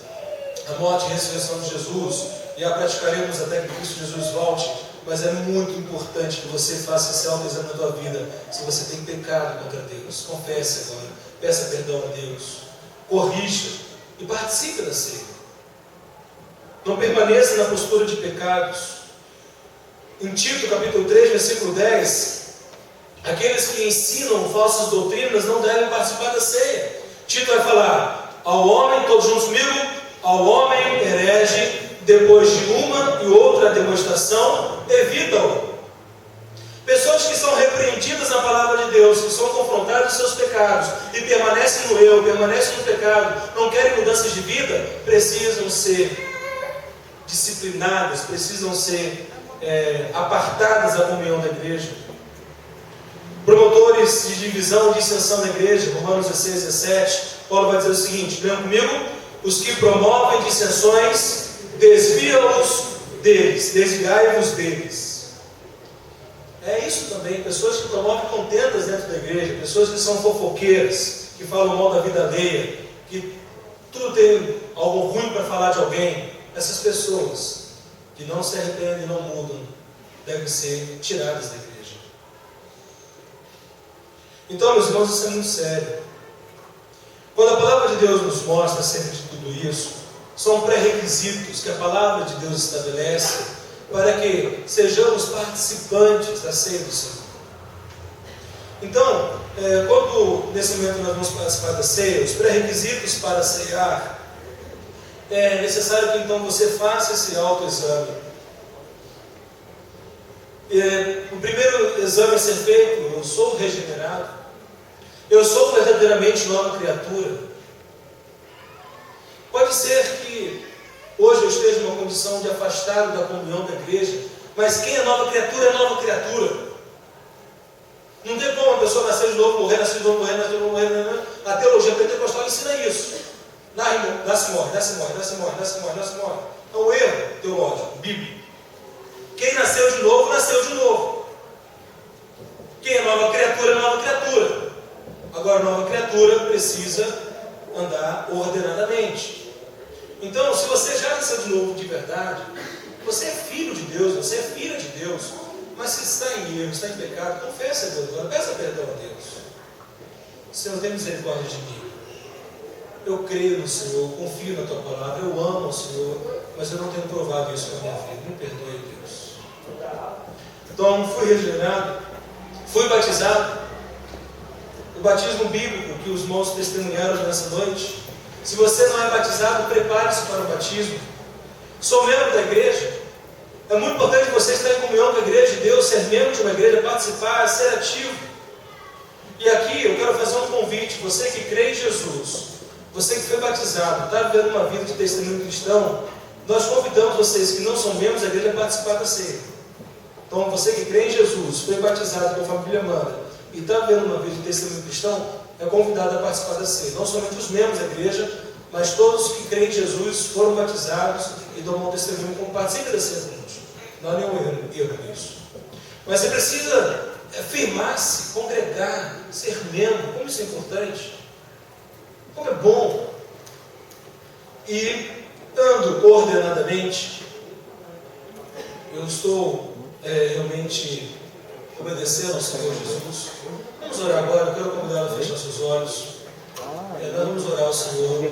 a morte e a ressurreição de Jesus, e a praticaremos até que Cristo Jesus volte. Mas é muito importante que você faça esse autoexame na tua vida. Se você tem pecado contra Deus, confesse agora, peça perdão a Deus, corrija. e participe da ceia. Não permaneça na postura de pecados. Em Tito, capítulo 3, versículo 10, aqueles que ensinam falsas doutrinas não devem participar da ceia. Tito vai falar: ao homem, todos juntos comigo, ao homem herege, depois de uma e outra demonstração, evita-o. Pessoas que são repreendidas na palavra de Deus, que são confrontadas com seus pecados e permanecem no erro, permanecem no pecado, não querem mudanças de vida, precisam ser disciplinadas, precisam ser apartadas da comunhão da igreja. Promotores de divisão e dissensão na igreja, Romanos 16, 17, Paulo vai dizer o seguinte: leiam comigo: os que promovem dissensões, desvia-os deles, desviai-vos deles. É isso também, pessoas que promovem contendas dentro da igreja, pessoas que são fofoqueiras, que falam mal da vida alheia, que tudo tem algo ruim para falar de alguém. Essas pessoas que não se arrependem e não mudam, devem ser tiradas da igreja. Então, meus irmãos, isso é muito sério. Quando a palavra de Deus nos mostra acerca de tudo isso, são pré-requisitos que a palavra de Deus estabelece para que sejamos participantes da ceia do Senhor. Então, quando nesse momento nós vamos participar da ceia, os pré-requisitos para ceiar, é necessário que então você faça esse autoexame. O primeiro exame a ser feito: eu sou regenerado? Eu sou verdadeiramente nova criatura? Pode ser que hoje eu esteja numa condição de afastado da comunhão da igreja, mas quem é nova criatura é nova criatura. Não tem como uma pessoa nascer de novo, morrer, nascer de novo, morrer, nascer de novo, morrer. A teologia pentecostal ensina isso. Nasce, morre, nasce, morre, nasce, morre, nasce, morre, nasce, morre. É um erro teológico, bíblico. Quem nasceu de novo, nasceu de novo. Quem é nova criatura, é nova criatura. Agora, nova criatura precisa andar ordenadamente. Então, se você já nasceu de novo de verdade, você é filho de Deus, você é filha de Deus. Mas se está em erro, está em pecado, confesse a Deus agora, peça perdão a Deus. Senhor, tem misericórdia de mim. Eu creio no Senhor, confio na Tua palavra, eu amo o Senhor, mas eu não tenho provado isso na minha vida. Me perdoe, Deus. Então, fui regenerado, fui batizado. O batismo bíblico que os irmãos testemunharam nessa noite. Se você não é batizado, prepare-se para o batismo. Sou membro da igreja. É muito importante você estar em comunhão com a igreja de Deus, ser membro de uma igreja, participar, ser ativo. E aqui eu quero fazer um convite. Você que crê em Jesus, você que foi batizado, está vivendo uma vida de testemunho cristão, nós convidamos vocês que não são membros da igreja a participar da ceia. Então, você que crê em Jesus, foi batizado com a família Manda e está vivendo uma vida de testemunho cristão, é convidado a participar da ceia. Não somente os membros da igreja, mas todos que creem em Jesus, foram batizados e dão um testemunho como participam da ceia conosco. Não há nenhum erro nisso. Mas você precisa firmar-se, congregar, ser membro. Como isso é importante. Como é bom. E ando ordenadamente. Eu estou realmente obedecendo ao Senhor Jesus. Vamos orar agora. Eu quero convidá-lo a fechar seus olhos. Nós vamos orar ao Senhor.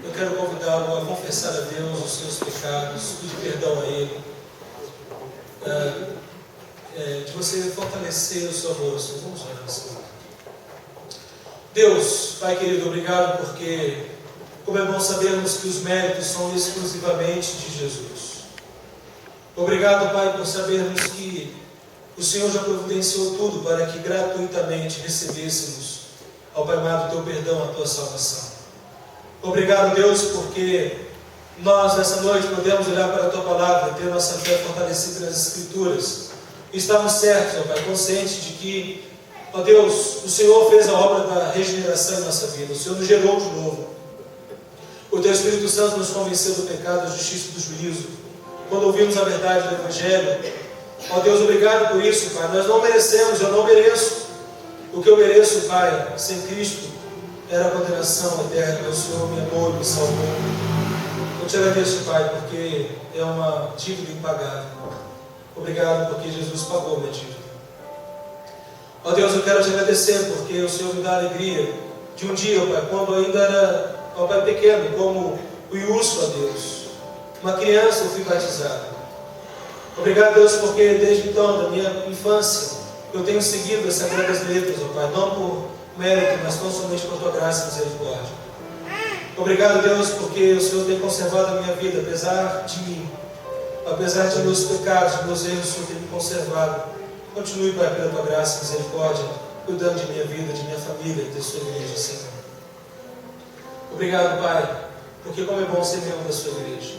Eu quero convidá-lo a confessar a Deus os seus pecados, pedir perdão a Ele, de você fortalecer o seu amor. Vamos orar, Senhor. Deus, Pai querido, obrigado porque, como é bom sabermos que os méritos são exclusivamente de Jesus. Obrigado, Pai, por sabermos que o Senhor já providenciou tudo para que gratuitamente recebêssemos, ao Pai amado, o Teu perdão, a Tua salvação. Obrigado, Deus, porque nós, nessa noite, podemos olhar para a Tua palavra, ter nossa fé fortalecida nas Escrituras. E estamos certos, ó Pai, conscientes de que, ó Deus, o Senhor fez a obra da regeneração em nossa vida. O Senhor nos gerou de novo. O Teu Espírito Santo nos convenceu do pecado, da justiça e do juízo. Quando ouvimos a verdade do Evangelho, ó Deus, obrigado por isso, Pai. Nós não merecemos, eu não mereço. O que eu mereço, Pai, sem Cristo, era a condenação eterna. O Senhor me amou e me salvou. Eu te agradeço, Pai, porque é uma dívida impagável. Obrigado porque Jesus pagou a minha dívida. Ó Deus, eu quero te agradecer porque o Senhor me dá a alegria de um dia, Pai, quando eu ainda era ó Pai, pequeno, como o Iusco, ó Deus, uma criança eu fui batizado. Obrigado, Deus, porque desde então, da minha infância, eu tenho seguido as sagradas letras, ó Pai, não por mérito, mas tão somente por Tua graça e misericórdia. Obrigado, Deus, porque o Senhor tem conservado a minha vida, apesar de mim, apesar de meus pecados, de meus erros, o Senhor tem me conservado. Continue, Pai, pela Tua graça e misericórdia, cuidando de minha vida, de minha família, de Sua igreja, Senhor. Obrigado, Pai, porque como é bom ser membro da Sua igreja.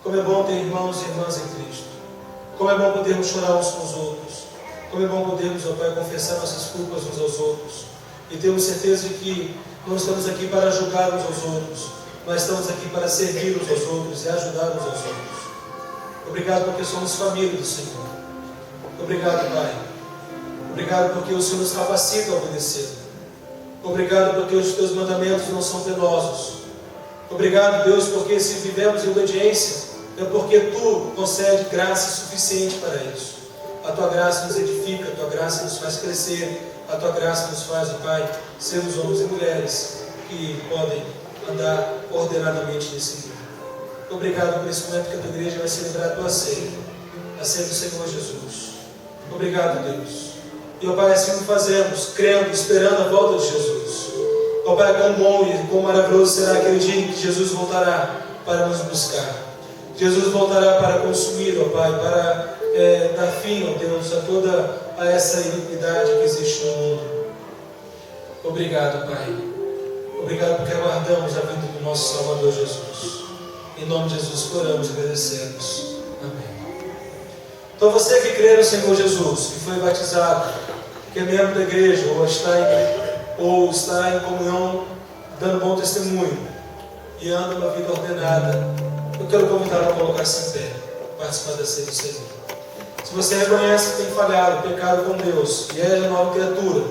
Como é bom ter irmãos e irmãs em Cristo. Como é bom podermos chorar uns com os outros. Como é bom podermos, ó Pai, confessar nossas culpas uns aos outros. E termos certeza de que não estamos aqui para julgar uns aos outros, mas estamos aqui para servir uns aos outros e ajudar uns aos outros. Obrigado porque somos família do Senhor. Obrigado, Pai. Obrigado porque o Senhor nos capacita a obedecer. Obrigado porque os Teus mandamentos não são penosos. Obrigado, Deus, porque se vivemos em obediência, é porque Tu concede graça suficiente para isso. A Tua graça nos edifica, a Tua graça nos faz crescer, a Tua graça nos faz, ó Pai, sermos homens e mulheres que podem andar ordenadamente nesse mundo. Obrigado por esse momento que a Tua igreja vai celebrar a Tua ceia, a ceia do Senhor Jesus. Obrigado, Deus. E, ó Pai, assim o fazemos, crendo, esperando a volta de Jesus. Ó Pai, quão bom e quão maravilhoso será aquele dia em que Jesus voltará para nos buscar. Jesus voltará para consumir, ó Pai, para dar fim, ó Deus, a toda essa iniquidade que existe no mundo. Obrigado, Pai. Obrigado porque aguardamos a vinda do nosso Salvador Jesus. Em nome de Jesus, oramos e agradecemos. Amém. Então você que crê no Senhor Jesus, que foi batizado, que é membro da igreja, ou está em comunhão, dando bom testemunho, e anda uma vida ordenada, eu quero convidá-lo a colocar-se em pé, participar da ceia do Senhor. Se você reconhece que tem falhado, pecado com Deus, e é nova criatura,